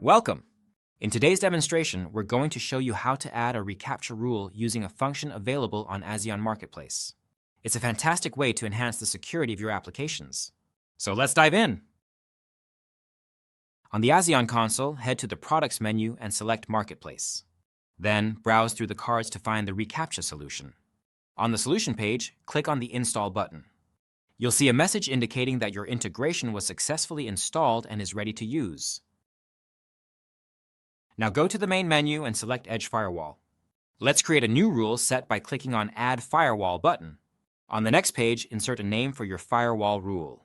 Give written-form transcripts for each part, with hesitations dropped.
Welcome! In today's demonstration, we're going to show you how to add a ReCaptcha rule using a function available on Azion Marketplace. It's a fantastic way to enhance the security of your applications. So let's dive in! On the Azion console, head to the Products menu and select Marketplace. Then, browse through the cards to find the ReCaptcha solution. On the solution page, click on the Install button. You'll see a message indicating that your integration was successfully installed and is ready to use. Now go to the main menu and select Edge Firewall. Let's create a new rule set by clicking on Add Firewall button. On the next page, insert a name for your firewall rule.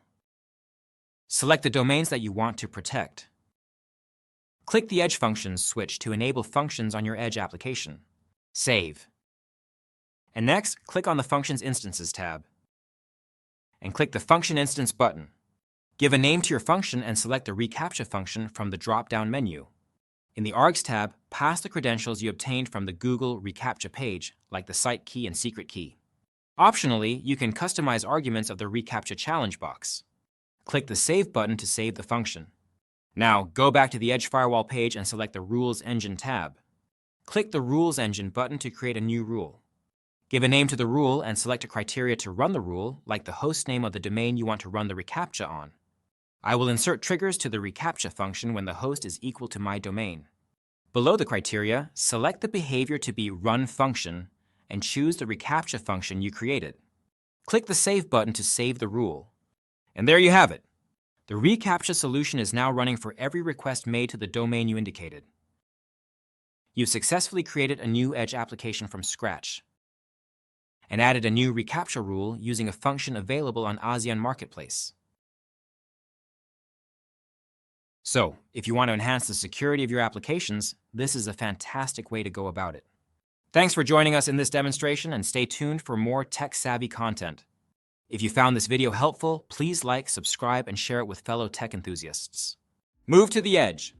Select the domains that you want to protect. Click the Edge Functions switch to enable functions on your Edge application. Save. And next, click on the Functions Instances tab. And click the Function Instance button. Give a name to your function and select the ReCaptcha function from the drop-down menu. In the Args tab, pass the credentials you obtained from the Google ReCaptcha page, like the site key and secret key. Optionally, you can customize arguments of the ReCaptcha challenge box. Click the Save button to save the function. Now, go back to the Edge Firewall page and select the Rules Engine tab. Click the Rules Engine button to create a new rule. Give a name to the rule and select a criteria to run the rule, like the host name of the domain you want to run the ReCaptcha on. I will insert triggers to the ReCaptcha function when the host is equal to my domain. Below the criteria, select the behavior to be Run Function and choose the ReCaptcha function you created. Click the Save button to save the rule. And there you have it. The ReCaptcha solution is now running for every request made to the domain you indicated. You've successfully created a new Edge application from scratch and added a new ReCaptcha rule using a function available on Azion Marketplace. So, if you want to enhance the security of your applications, this is a fantastic way to go about it. Thanks for joining us in this demonstration, and stay tuned for more tech-savvy content. If you found this video helpful, please like, subscribe, and share it with fellow tech enthusiasts. Move to the edge.